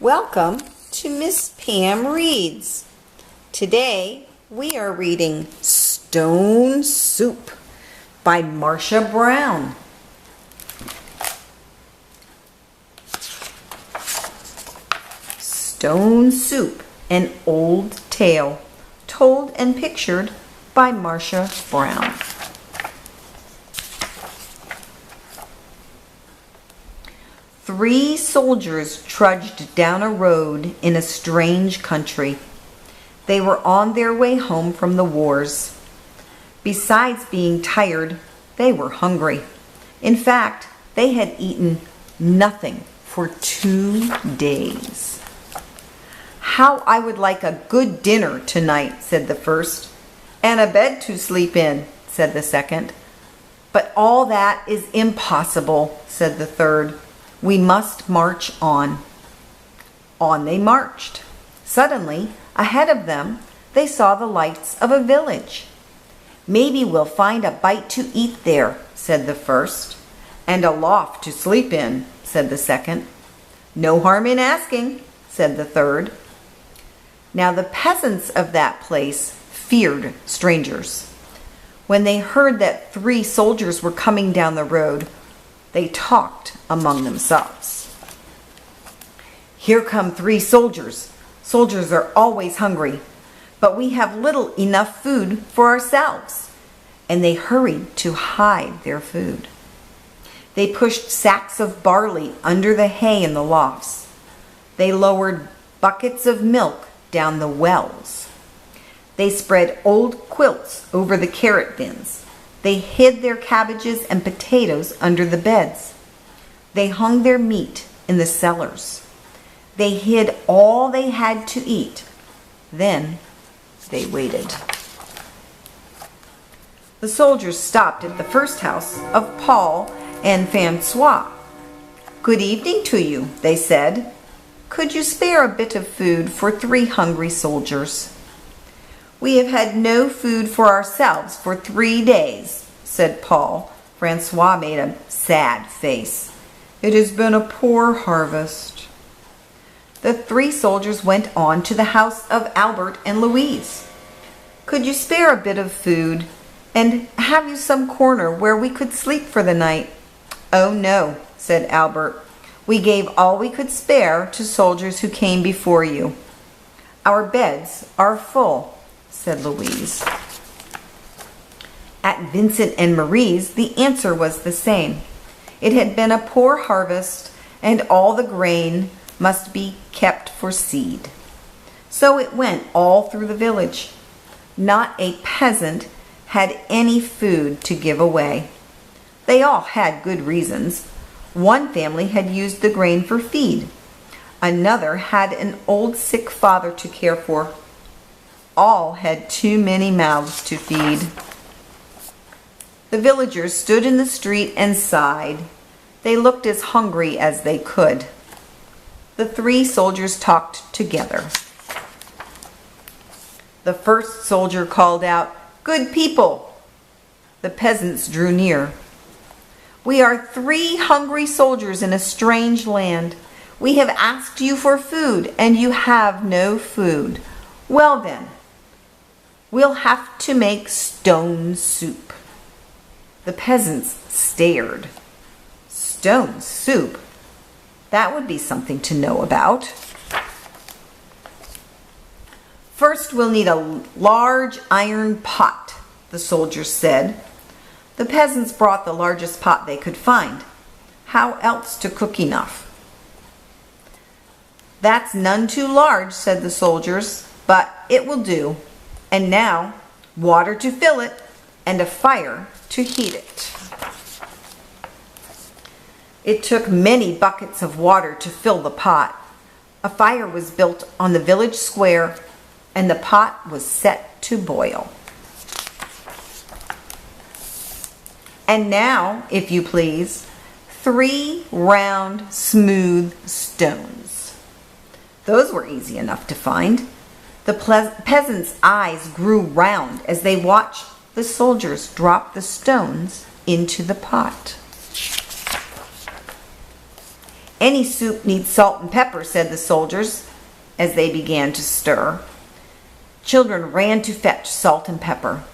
Welcome to Miss Pam Reads. Today we are reading Stone Soup by Marcia Brown. Stone Soup, an old tale, told and pictured by Marcia Brown. Three soldiers trudged down a road in a strange country. They were on their way home from the wars. Besides being tired, they were hungry. In fact, they had eaten nothing for 2 days. "How I would like a good dinner tonight," said the first. "And a bed to sleep in," said the second. "But all that is impossible," said the third. "We must march on." On they marched. Suddenly, ahead of them, they saw the lights of a village. "Maybe we'll find a bite to eat there," said the first. "And a loft to sleep in," said the second. "No harm in asking," said the third. Now the peasants of that place feared strangers. When they heard that 3 soldiers were coming down the road, they talked among themselves. "Here come 3 soldiers. Soldiers are always hungry, but we have little enough food for ourselves." And they hurried to hide their food. They pushed sacks of barley under the hay in the lofts. They lowered buckets of milk down the wells. They spread old quilts over the carrot bins. They hid their cabbages and potatoes under the beds. They hung their meat in the cellars. They hid all they had to eat. Then they waited. The soldiers stopped at the first house of Paul and Francois. "Good evening to you," they said. "Could you spare a bit of food for 3 hungry soldiers?" "We have had no food for ourselves for 3 days," said Paul. Francois made a sad face. "It has been a poor harvest." The 3 soldiers went on to the house of Albert and Louise. "Could you spare a bit of food? And have you some corner where we could sleep for the night?" "Oh no," said Albert. "We gave all we could spare to soldiers who came before you." "Our beds are full," said Louise. At Vincent and Marie's, the answer was the same. It had been a poor harvest, and all the grain must be kept for seed. So it went all through the village. Not a peasant had any food to give away. They all had good reasons. One family had used the grain for feed. Another had an old sick father to care for. All had too many mouths to feed. The villagers stood in the street and sighed. They looked as hungry as they could. The 3 soldiers talked together. The first soldier called out, "Good people!" The peasants drew near. "We are 3 hungry soldiers in a strange land. We have asked you for food, and you have no food. Well then, we'll have to make stone soup." The peasants stared. Stone soup? That would be something to know about. "First, we'll need a large iron pot," the soldiers said. The peasants brought the largest pot they could find. How else to cook enough? "That's none too large," said the soldiers, "but it will do. And now, water to fill it, and a fire to heat it." It took many buckets of water to fill the pot. A fire was built on the village square, and the pot was set to boil. And now, if you please, 3 round, smooth stones. Those were easy enough to find. The peasants' eyes grew round as they watched the soldiers drop the stones into the pot. Any soup needs salt and pepper, said the soldiers as they began to stir. Children ran to fetch salt and pepper.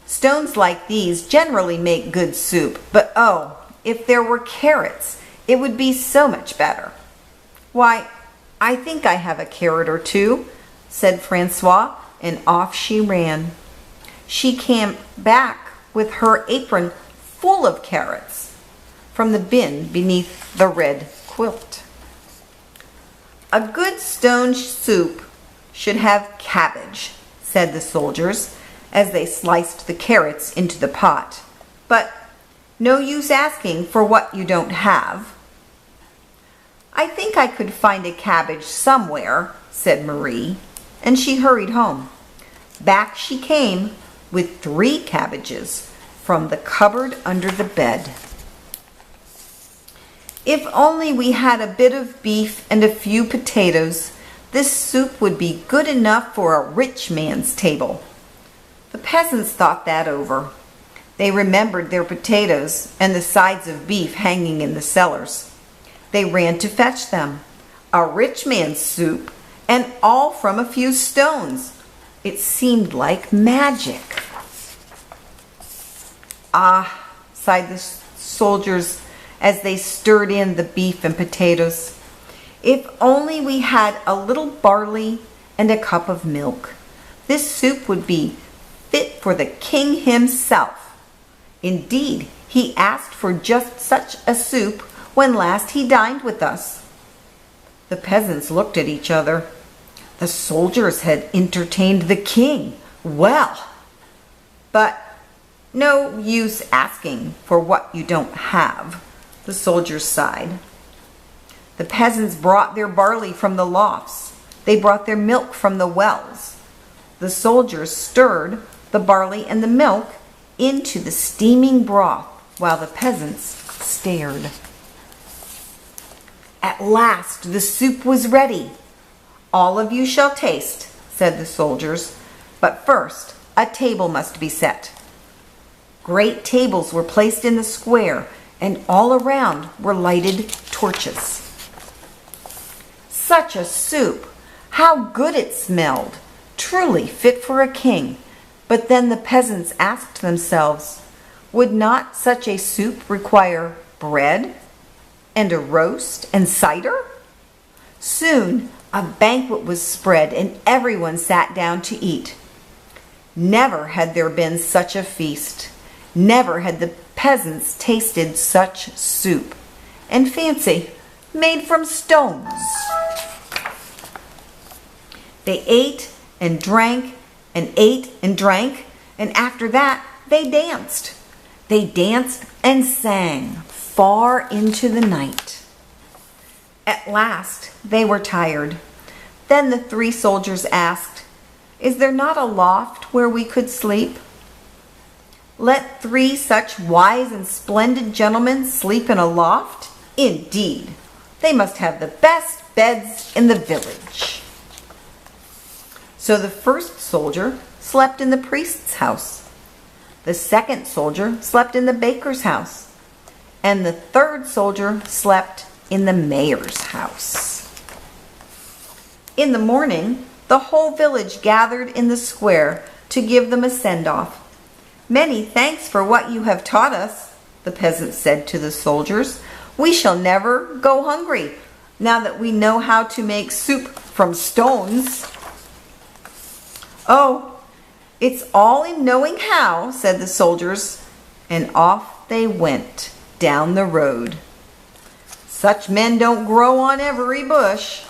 Stones like these generally make good soup, but oh, if there were carrots, it would be so much better. Why, I think I have a carrot or two, said Francois, and off she ran. She came back with her apron full of carrots from the bin beneath the red quilt. A good stone soup should have cabbage, said the soldiers as they sliced the carrots into the pot. But no use asking for what you don't have. I think I could find a cabbage somewhere, said Marie, and she hurried home. Back she came with 3 cabbages from the cupboard under the bed. If only we had a bit of beef and a few potatoes, this soup would be good enough for a rich man's table. The peasants thought that over. They remembered their potatoes and the sides of beef hanging in the cellars. They ran to fetch them. A rich man's soup, and all from a few stones. It seemed like magic. Ah, sighed the soldiers as they stirred in the beef and potatoes. If only we had a little barley and a cup of milk. This soup would be fit for the king himself. Indeed, he asked for just such a soup when last he dined with us. The peasants looked at each other. The soldiers had entertained the king well. But no use asking for what you don't have, the soldiers sighed. The peasants brought their barley from the lofts. They brought their milk from the wells. The soldiers stirred the barley and the milk into the steaming broth while the peasants stared. At last the soup was ready. All of you shall taste, said the soldiers, but first a table must be set. Great tables were placed in the square, and all around were lighted torches. Such a soup! How good it smelled! Truly fit for a king. But then the peasants asked themselves, would not such a soup require bread and a roast and cider? Soon a banquet was spread and everyone sat down to eat. Never had there been such a feast. Never had the peasants tasted such soup. And fancy, made from stones. They ate and drank and ate and drank, and after that they danced. They danced and sang far into the night. At last they were tired. Then the 3 soldiers asked, is there not a loft where we could sleep? Let 3 such wise and splendid gentlemen sleep in a loft? Indeed, they must have the best beds in the village. So the first soldier slept in the priest's house. The second soldier slept in the baker's house. And the third soldier slept in the mayor's house. In the morning, the whole village gathered in the square to give them a send-off. Many thanks for what you have taught us, the peasants said to the soldiers. We shall never go hungry now that we know how to make soup from stones. Oh, it's all in knowing how, said the soldiers, and off they went down the road. Such men don't grow on every bush.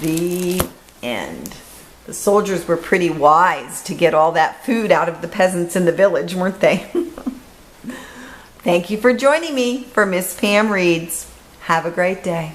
The end. The soldiers were pretty wise to get all that food out of the peasants in the village, weren't they? Thank you for joining me for Miss Pam Reads. Have a great day.